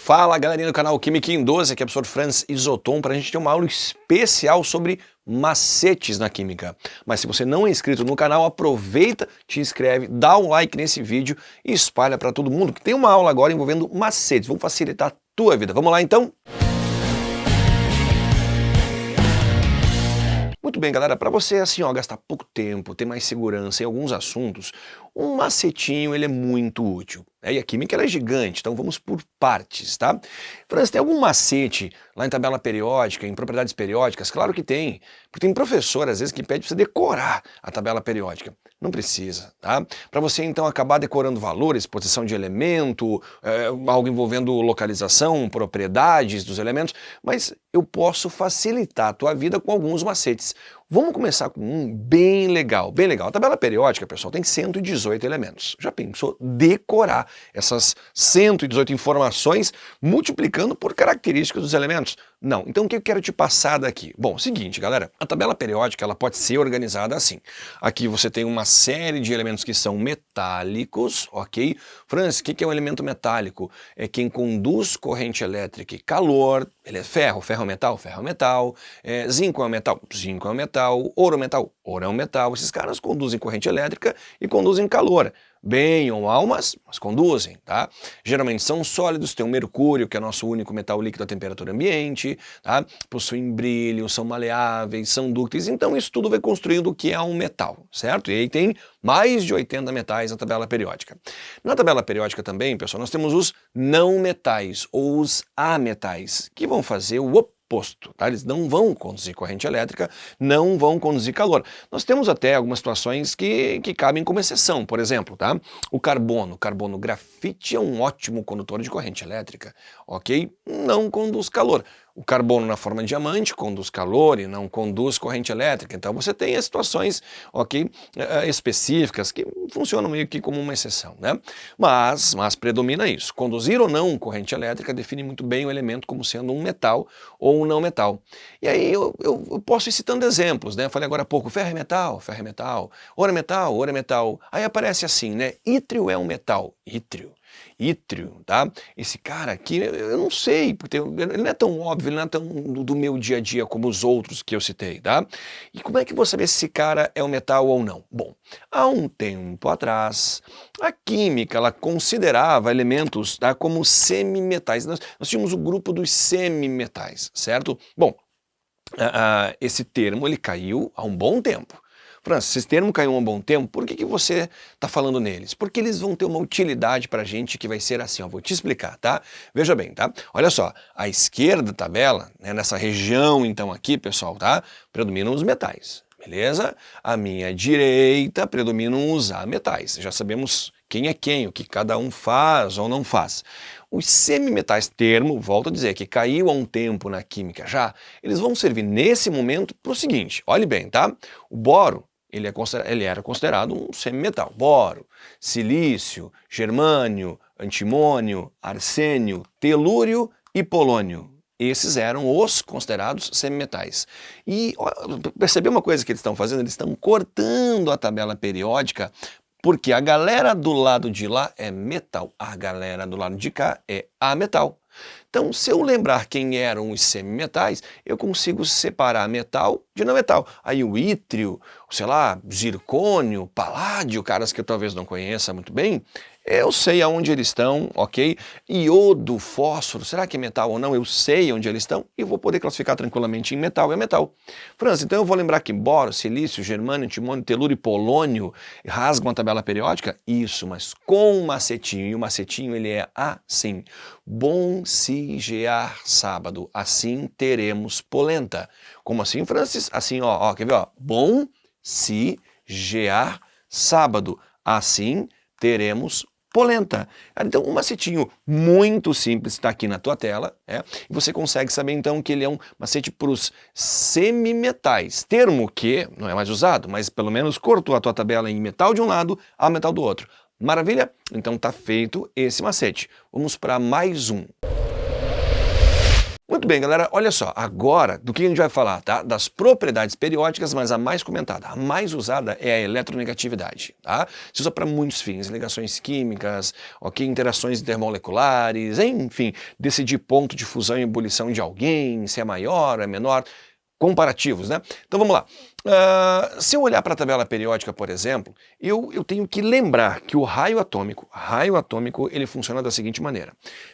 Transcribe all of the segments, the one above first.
Fala galerinha do canal Química em 12, aqui é o professor Franz Isoton para a gente ter uma aula especial sobre macetes na química. Mas se você não é inscrito no canal, aproveita, te inscreve, dá um like nesse vídeo e espalha para todo mundo, que tem uma aula agora envolvendo macetes, vão facilitar a tua vida. Vamos lá então? Muito bem, galera, para você assim, ó, gastar pouco tempo, ter mais segurança em alguns assuntos, um macetinho ele é muito útil. E a química ela é gigante, então vamos por partes, tá? Franz, tem algum macete lá em tabela periódica, em propriedades periódicas? Claro que tem, porque tem professor às vezes que pede para você decorar a tabela periódica. Não precisa, tá? Para você então acabar decorando valores, posição de elemento, algo envolvendo localização, propriedades dos elementos, mas eu posso facilitar a tua vida com alguns macetes. Vamos começar com um bem legal, bem legal. A tabela periódica, pessoal, tem 118 elementos. Já pensou decorar essas 118 informações multiplicando por características dos elementos? Não. Então o que eu quero te passar daqui? Bom, seguinte, galera, a tabela periódica ela pode ser organizada assim. Aqui você tem uma série de elementos que são metálicos, ok? Franz, o que é um elemento metálico? É quem conduz corrente elétrica e calor. Ele é ferro, ferro é metal, ferro é metal. Zinco é um metal, zinco é um metal. Ouro é um metal. Esses caras conduzem corrente elétrica e conduzem calor. Bem ou mal, mas conduzem, tá? Geralmente são sólidos, tem o mercúrio, que é nosso único metal líquido a temperatura ambiente, tá? Possuem brilho, são maleáveis, são dúcteis, então isso tudo vai construindo o que é um metal, certo? E aí tem mais de 80 metais na tabela periódica. Na tabela periódica também, pessoal, nós temos os não metais, ou os ametais, que vão fazer o oposto, tá? Eles não vão conduzir corrente elétrica, não vão conduzir calor. Nós temos até algumas situações que cabem como exceção, por exemplo, tá? O carbono grafite é um ótimo condutor de corrente elétrica, ok? Não conduz calor. O carbono na forma de diamante conduz calor e não conduz corrente elétrica. Então você tem as situações, ok, específicas que funcionam meio que como uma exceção, né? Mas predomina isso. Conduzir ou não corrente elétrica define muito bem o elemento como sendo um metal ou um não metal. E aí eu posso ir citando exemplos, né? Eu falei agora há pouco, ferro é metal, ouro é metal, ouro é metal. Aí aparece assim, né? Ítrio é um metal, ítrio, tá? Esse cara aqui, eu não sei, porque ele não é tão óbvio, ele não é tão do meu dia a dia como os outros que eu citei, tá? E como é que eu vou saber se esse cara é um metal ou não? Bom, há um tempo atrás, a química, ela considerava elementos, tá, como semimetais. Nós tínhamos o grupo dos semimetais, certo? Bom, esse termo, ele caiu há um bom tempo. Franz, esse termo caiu há um bom tempo, por que você está falando neles? Porque eles vão ter uma utilidade para a gente que vai ser assim, ó, vou te explicar, tá? Veja bem, tá? Olha só, à esquerda da tabela, né, nessa região então aqui, pessoal, tá? Predominam os metais, beleza? À minha direita predominam os ametais, já sabemos quem é quem, o que cada um faz ou não faz. Os semimetais, termo, volto a dizer, que caiu há um tempo na química já, eles vão servir nesse momento para o seguinte, olhe bem, tá? O boro, ele era considerado um semimetal. Boro, silício, germânio, antimônio, arsênio, telúrio e polônio. Esses eram os considerados semimetais. E percebeu uma coisa que eles estão fazendo? Eles estão cortando a tabela periódica, porque a galera do lado de lá é metal, a galera do lado de cá é ametal. Então, se eu lembrar quem eram os semimetais, eu consigo separar metal de não metal. Aí o ítrio, sei lá, zircônio, paládio, caras que eu talvez não conheça muito bem, eu sei aonde eles estão, ok? Iodo, fósforo, será que é metal ou não? Eu sei onde eles estão e vou poder classificar tranquilamente em metal, é metal. Franz, então eu vou lembrar que boro, silício, germânio, antimônio, telúrio e polônio rasgam a tabela periódica? Isso, mas com um macetinho, e o macetinho ele é assim, bom se gear sábado, assim teremos polenta. Como assim, Francis? Assim, ó, quer ver, ó, bom se gear sábado, assim teremos polenta. Então, um macetinho muito simples está aqui na tua tela, e você consegue saber então que ele é um macete para os semimetais, termo que não é mais usado, mas pelo menos cortou a tua tabela em metal de um lado, a metal do outro. Maravilha? Então tá feito esse macete. Vamos para mais um. Muito bem, galera, olha só, agora do que a gente vai falar, tá? Das propriedades periódicas, mas a mais comentada, a mais usada é a eletronegatividade, tá? Se usa para muitos fins, ligações químicas, ok, interações intermoleculares, enfim, decidir ponto de fusão e ebulição de alguém, se é maior, é menor, comparativos, né? Então vamos lá. Se eu olhar para a tabela periódica, por exemplo, eu tenho que lembrar que o raio atômico, ele funciona da seguinte maneira.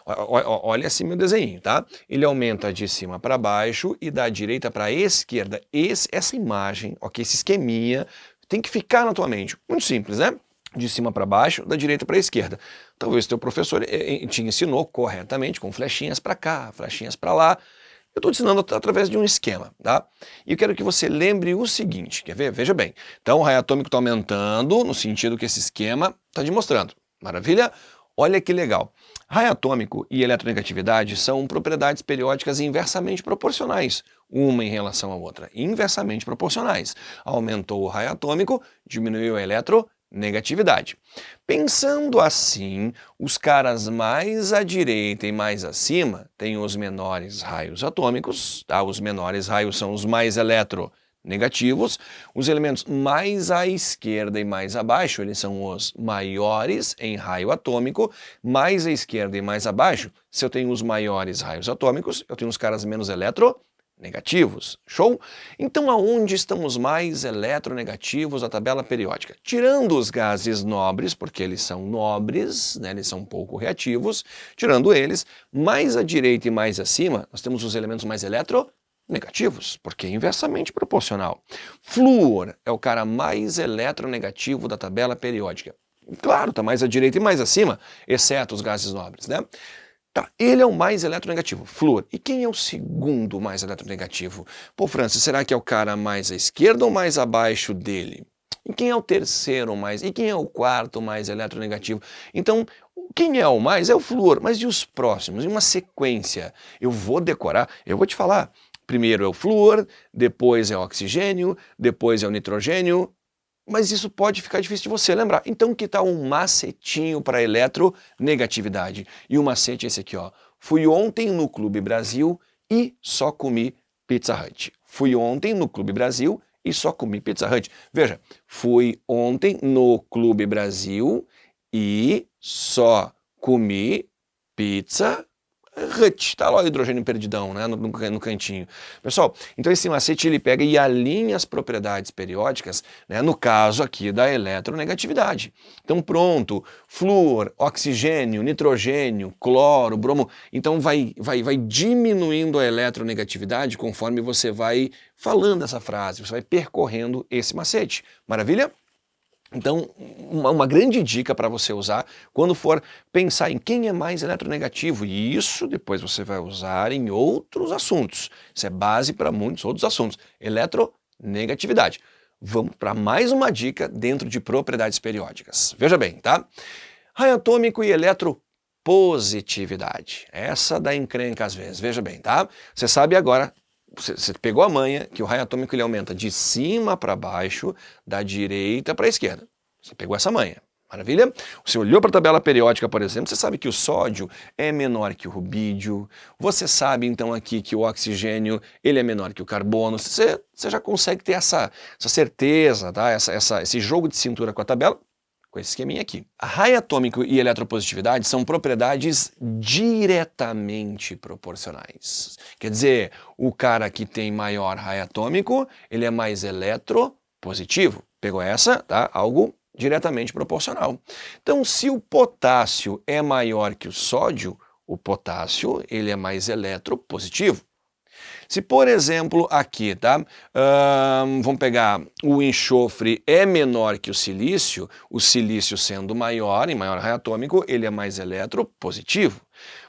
Olha assim meu desenho, tá? Ele aumenta de cima para baixo e da direita para a esquerda. Essa imagem, ok, esse esqueminha, tem que ficar na tua mente. Muito simples, né? De cima para baixo, da direita para a esquerda. Talvez teu professor te ensinou corretamente, com flechinhas para cá, flechinhas para lá. Eu estou te ensinando através de um esquema, tá? E eu quero que você lembre o seguinte, quer ver? Veja bem. Então o raio atômico está aumentando no sentido que esse esquema está te mostrando. Maravilha? Olha que legal. Raio atômico e eletronegatividade são propriedades periódicas inversamente proporcionais, uma em relação à outra, inversamente proporcionais. Aumentou o raio atômico, diminuiu a eletronegatividade. Pensando assim, os caras mais à direita e mais acima têm os menores raios atômicos, tá? Os menores raios são os mais eletronegativos, os elementos mais à esquerda e mais abaixo, eles são os maiores em raio atômico, mais à esquerda e mais abaixo, se eu tenho os maiores raios atômicos, eu tenho os caras menos negativos. Show? Então aonde estão os mais eletronegativos da tabela periódica? Tirando os gases nobres, porque eles são nobres, né, eles são pouco reativos, tirando eles, mais à direita e mais acima, nós temos os elementos mais eletronegativos, porque é inversamente proporcional. Flúor é o cara mais eletronegativo da tabela periódica. Claro, está mais à direita e mais acima, exceto os gases nobres, né? Tá, ele é o mais eletronegativo, flúor. E quem é o segundo mais eletronegativo? Pô, Francis, será que é o cara mais à esquerda ou mais abaixo dele? E quem é o terceiro mais? E quem é o quarto mais eletronegativo? Então, quem é o mais? É o flúor. Mas e os próximos? Em uma sequência. Eu vou decorar, eu vou te falar. Primeiro é o flúor, depois é o oxigênio, depois é o nitrogênio. Mas isso pode ficar difícil de você lembrar. Então que tal um macetinho para eletronegatividade? E o macete é esse aqui, ó. Fui ontem no Clube Brasil e só comi Pizza Hut. Fui ontem no Clube Brasil e só comi Pizza Hut. Veja, fui ontem no Clube Brasil e só comi Pizza Hut, tá lá o hidrogênio perdidão, né, no cantinho. Pessoal, então esse macete ele pega e alinha as propriedades periódicas, né, no caso aqui da eletronegatividade. Então pronto, flúor, oxigênio, nitrogênio, cloro, bromo, então vai diminuindo a eletronegatividade conforme você vai falando essa frase, você vai percorrendo esse macete. Maravilha? Então, uma grande dica para você usar quando for pensar em quem é mais eletronegativo, e isso depois você vai usar em outros assuntos. Isso é base para muitos outros assuntos. Eletronegatividade. Vamos para mais uma dica dentro de propriedades periódicas. Veja bem, tá? Raio atômico e eletropositividade. Essa dá encrenca às vezes. Veja bem, tá? Você sabe agora. Você pegou a manha que o raio atômico ele aumenta de cima para baixo, da direita para a esquerda. Você pegou essa manha. Maravilha? Você olhou para a tabela periódica, por exemplo, você sabe que o sódio é menor que o rubídio. Você sabe, então, aqui que o oxigênio ele é menor que o carbono. Você já consegue ter essa certeza, tá? Esse jogo de cintura com a tabela. Com esse esqueminha aqui. A raio atômico e eletropositividade são propriedades diretamente proporcionais. Quer dizer, o cara que tem maior raio atômico, ele é mais eletropositivo. Pegou essa, tá? Algo diretamente proporcional. Então, se o potássio é maior que o sódio, o potássio ele é mais eletropositivo. Se, por exemplo, aqui, tá? Vamos pegar o enxofre é menor que o silício sendo maior, em maior raio atômico, ele é mais eletropositivo.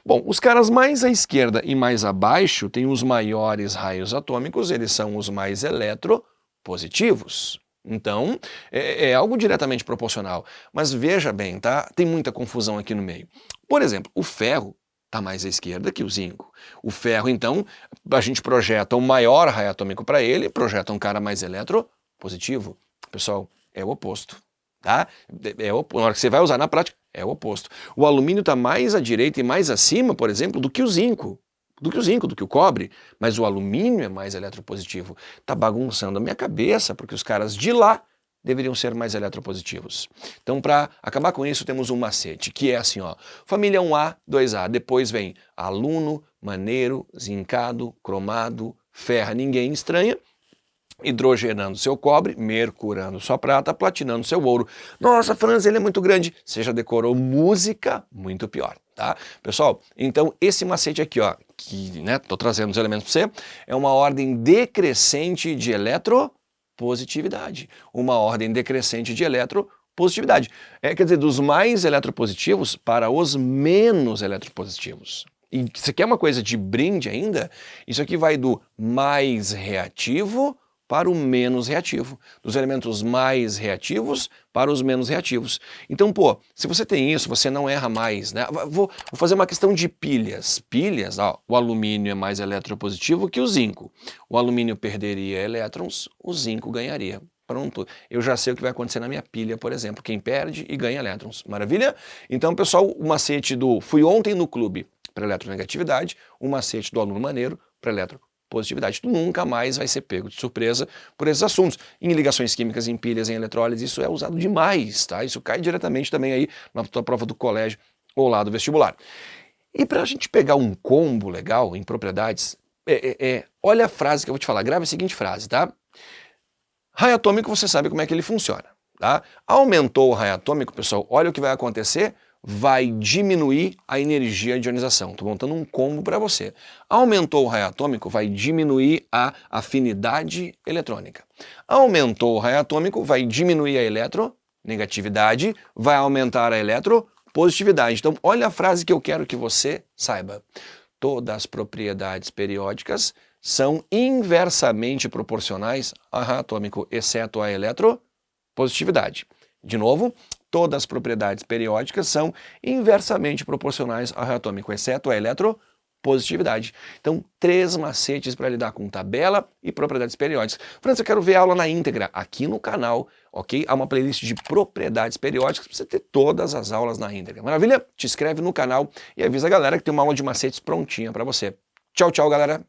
Bom, os caras mais à esquerda e mais abaixo têm os maiores raios atômicos, eles são os mais eletropositivos. Então, é algo diretamente proporcional. Mas veja bem, tá? Tem muita confusão aqui no meio. Por exemplo, o ferro está mais à esquerda que o zinco. O ferro, então, a gente projeta um maior raio atômico para ele, projeta um cara mais eletropositivo. Pessoal, é o oposto, tá? Na hora que você vai usar na prática, é o oposto. O alumínio está mais à direita e mais acima, por exemplo, do que o zinco. do que o zinco, do que o cobre, mas o alumínio é mais eletropositivo. Tá bagunçando a minha cabeça, porque os caras de lá deveriam ser mais eletropositivos. Então, para acabar com isso, temos um macete, que é assim, ó, família 1A, 2A, depois vem aluno, maneiro, zincado, cromado, ferra, ninguém estranha, hidrogenando seu cobre, mercurando sua prata, platinando seu ouro. Nossa, Franz, ele é muito grande. Você já decorou música? Muito pior, tá? Pessoal, então esse macete aqui, ó, que, né, tô trazendo os elementos para você, é uma ordem decrescente de eletropositividade. Uma ordem decrescente de eletropositividade. Quer dizer, dos mais eletropositivos para os menos eletropositivos. E você quer uma coisa de brinde ainda? Isso aqui vai do mais reativo para o menos reativo, dos elementos mais reativos para os menos reativos. Então, pô, se você tem isso, você não erra mais, né? Vou fazer uma questão de pilhas. Pilhas, ó, o alumínio é mais eletropositivo que o zinco. O alumínio perderia elétrons, o zinco ganharia. Pronto, eu já sei o que vai acontecer na minha pilha, por exemplo, quem perde e ganha elétrons. Maravilha? Então, pessoal, o macete do fui ontem no clube para eletronegatividade, o macete do aluno maneiro para eletropositividade. Tu nunca mais vai ser pego de surpresa por esses assuntos. Em ligações químicas, em pilhas, em eletrólise, isso é usado demais, tá? Isso cai diretamente também aí na tua prova do colégio ou lá do vestibular. E para a gente pegar um combo legal em propriedades, olha a frase que eu vou te falar, grave a seguinte frase, tá? Raio atômico, você sabe como é que ele funciona, tá? Aumentou o raio atômico, pessoal, olha o que vai acontecer, vai diminuir a energia de ionização. Estou montando um combo para você. Aumentou o raio atômico, vai diminuir a afinidade eletrônica. Aumentou o raio atômico, vai diminuir a eletronegatividade, vai aumentar a eletropositividade. Então, olha a frase que eu quero que você saiba. Todas as propriedades periódicas são inversamente proporcionais ao raio atômico, exceto a eletropositividade. De novo, todas as propriedades periódicas são inversamente proporcionais ao raio atômico, exceto a eletropositividade. Então, 3 macetes para lidar com tabela e propriedades periódicas. França, eu quero ver a aula na íntegra aqui no canal, ok? Há uma playlist de propriedades periódicas para você ter todas as aulas na íntegra. Maravilha? Te inscreve no canal e avisa a galera que tem uma aula de macetes prontinha para você. Tchau, tchau, galera!